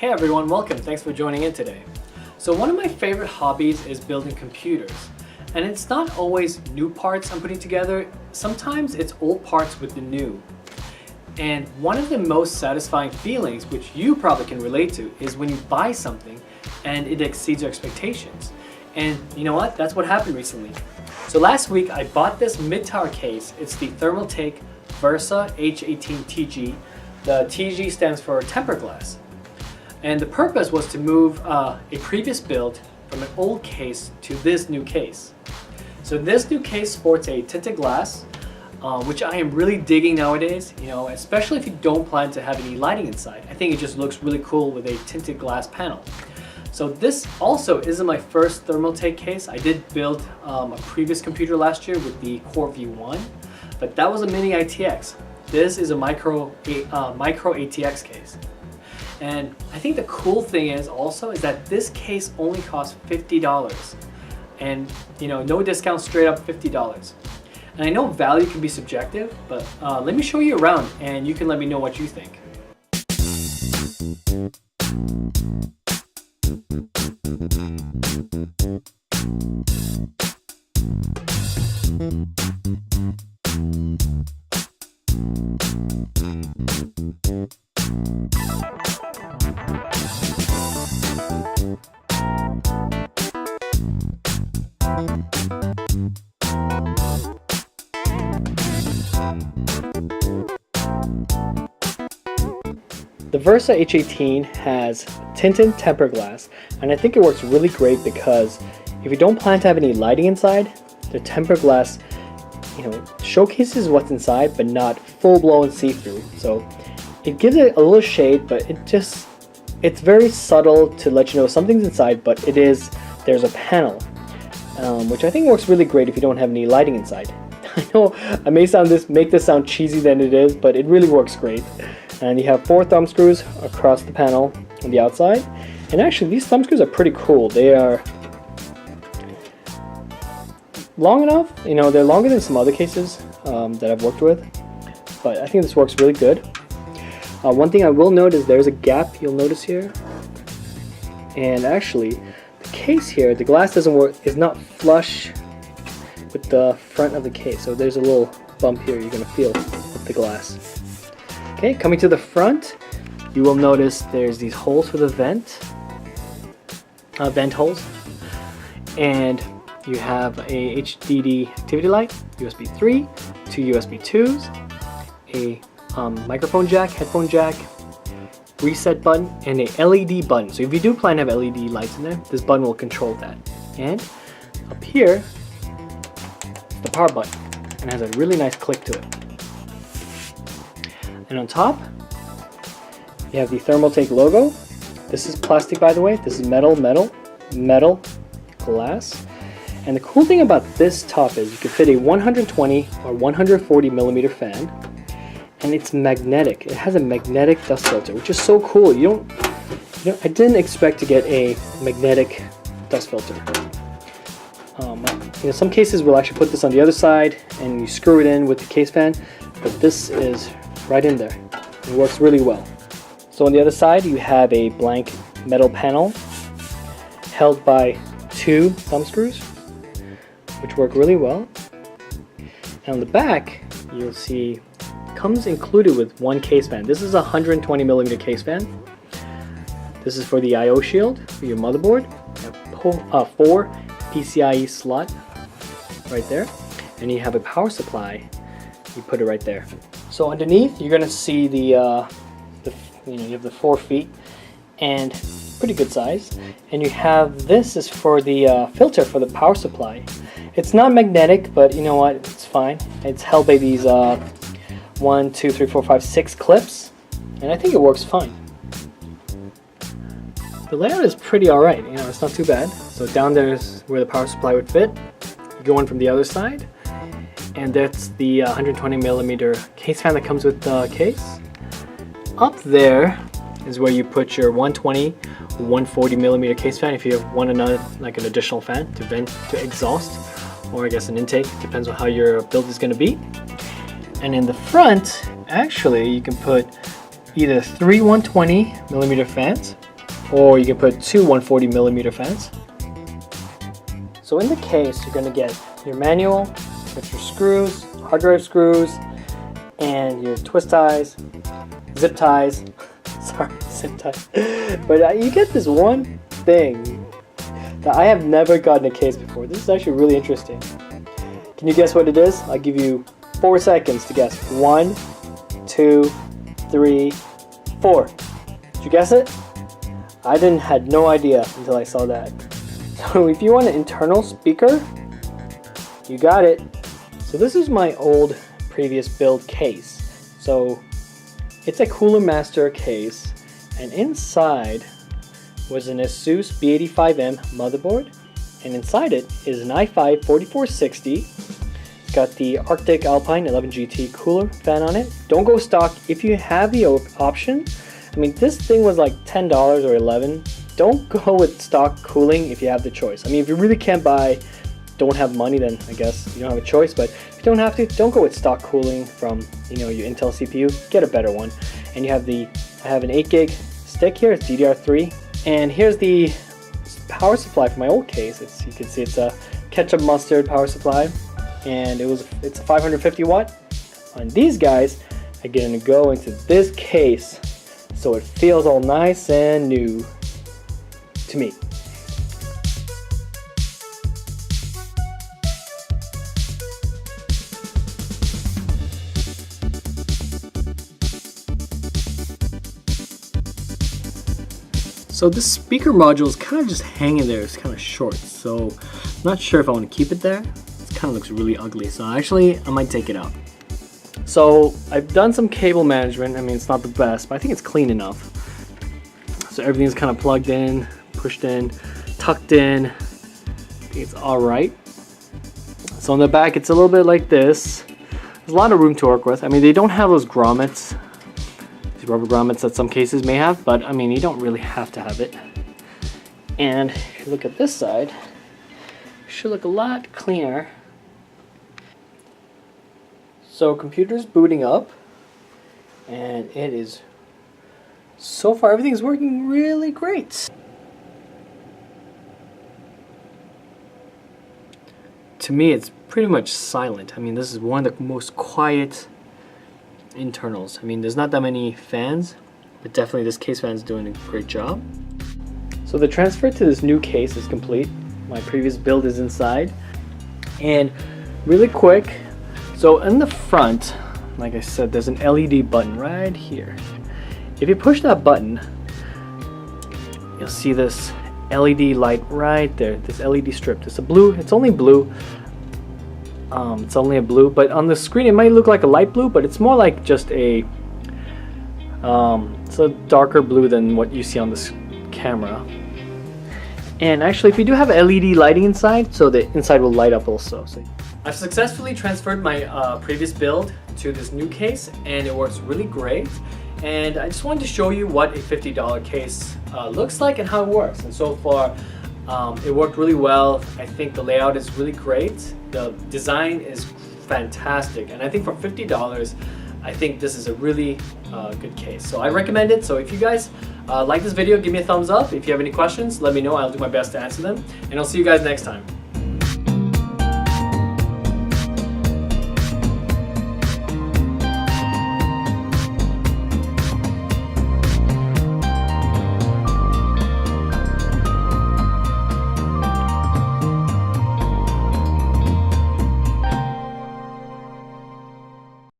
Hey everyone, welcome. Thanks for joining in today. So one of my favorite hobbies is building computers. And it's not always new parts I'm putting together. Sometimes it's old parts with the new. And one of the most satisfying feelings, which you probably can relate to, is when you buy something and it exceeds your expectations. And you know what? That's what happened recently. So last week I bought this mid-tower case. It's the Thermaltake Versa H18 TG. The TG stands for tempered glass. And the purpose was to move a previous build from an old case to this new case. So this new case sports a tinted glass, which I am really digging nowadays, especially if you don't plan to have any lighting inside. I think it just looks really cool with a tinted glass panel. So this also isn't my first Thermaltake case. I did build a previous computer last year with the Core V1, but that was a mini ITX. This is a micro ATX case. And I think the cool thing is that this case only costs $50. And no discount, straight up $50. And I know value can be subjective, but let me show you around and you can let me know what you think. The Versa H18 has tinted tempered glass, and I think it works really great because if you don't plan to have any lighting inside, the tempered glass showcases what's inside but not full-blown see-through. So it gives it a little shade, but it's very subtle to let you know something's inside, but there's a panel, which I think works really great if you don't have any lighting inside. I know I may make this sound cheesy than it is, but it really works great. And you have 4 thumb screws across the panel on the outside. And actually these thumb screws are pretty cool. They are long enough, they're longer than some other cases that I've worked with. But I think this works really good. One thing I will note is there's a gap you'll notice here. And actually the case here, the glass is not flush with the front of the case. So there's a little bump here you're going to feel with the glass. Okay, coming to the front, you will notice there's these holes for the vent holes, and you have a HDD activity light, USB 3, 2 USB 2s, a microphone jack, headphone jack, reset button, and a LED button. So if you do plan to have LED lights in there, this button will control that. And up here, the power button, and it has a really nice click to it. And on top, you have the Thermaltake logo. This is plastic, by the way. This is metal glass. And the cool thing about this top is you can fit a 120 or 140 millimeter fan, and it's magnetic. It has a magnetic dust filter, which is so cool. I didn't expect to get a magnetic dust filter. Some cases will actually put this on the other side and you screw it in with the case fan, but this is right in there. It works really well. So on the other side you have a blank metal panel held by 2 thumb screws, which work really well. And on the back you'll see it comes included with 1 case fan. This is a 120 millimeter case fan. This is for the I/O shield for your motherboard. You have 4 PCIe slot right there, and you have a power supply. You put it right there. So underneath, you're gonna see you have the 4 feet, and pretty good size. And you have this is for the filter for the power supply. It's not magnetic, but you know what? It's fine. It's held by these 1, 2, 3, 4, 5, 6 clips, and I think it works fine. The layout is pretty alright. It's not too bad. So down there is where the power supply would fit. You go in from the other side, and that's the 120 millimeter case fan that comes with the case. Up there is where you put your 120, 140 millimeter case fan if you want an additional fan to vent to exhaust, or I guess an intake, depends on how your build is going to be. And in the front, actually, you can put either 3 120 millimeter fans or you can put two 140mm fans. So in the case, you're going to get your manual with your screws, hard drive screws, and your twist ties, zip ties. Sorry, zip ties. But you get this one thing that I have never gotten a case before. This is actually really interesting. Can you guess what it is? I'll give you 4 seconds to guess. 1, 2, 3, 4. Did you guess it? I had no idea until I saw that. So if you want an internal speaker, you got it. So this is my old previous build case. So it's a Cooler Master case, and inside was an Asus B85M motherboard, and inside it is an i5 4460. It's got the Arctic Alpine 11 GT cooler fan on it. Don't go stock if you have the option. I mean, this thing was like $10 or $11. Don't go with stock cooling if you have the choice. I mean, if you really can't buy, don't have money, then I guess you don't have a choice. But if you don't have to, don't go with stock cooling from, you know, your Intel CPU. Get a better one. And you have I have an 8 gig stick here. It's DDR3. And here's the power supply for my old case. You can see it's a ketchup mustard power supply, and it's a 550 watt. And these guys are going to go into this case, so it feels all nice and new to me. So this speaker module is kind of just hanging there. It's kind of short, so I'm not sure if I want to keep it there. It kind of looks really ugly, so actually I might take it out. So I've done some cable management. I mean, it's not the best, but I think it's clean enough. So everything's kind of plugged in, pushed in, tucked in. I think it's all right. So on the back, it's a little bit like this. There's a lot of room to work with. I mean, they don't have those grommets, rubber grommets that some cases may have, but I mean, you don't really have to have it. And if you look at this side, it should look a lot cleaner. So computer's booting up, and it is, so far everything's working really great. To me, it's pretty much silent. I mean, this is one of the most quiet internals. I mean, there's not that many fans, but definitely this case fan is doing a great job. So the transfer to this new case is complete. My previous build is inside. And really quick, so in the front, like I said, there's an LED button right here. If you push that button, you'll see this LED light right there, this LED strip. It's a blue, it's only blue. It's only a blue, but on the screen it might look like a light blue, but it's more like just a it's a darker blue than what you see on this camera. And actually, if you do have LED lighting inside, so the inside will light up also. So I've successfully transferred my previous build to this new case, and it works really great. And I just wanted to show you what a $50 case looks like and how it works. And so far, it worked really well. I think the layout is really great. The design is fantastic, and I think for $50, I think this is a really good case. So I recommend it. So if you guys like this video, give me a thumbs up. If you have any questions, let me know. I'll do my best to answer them, and I'll see you guys next time.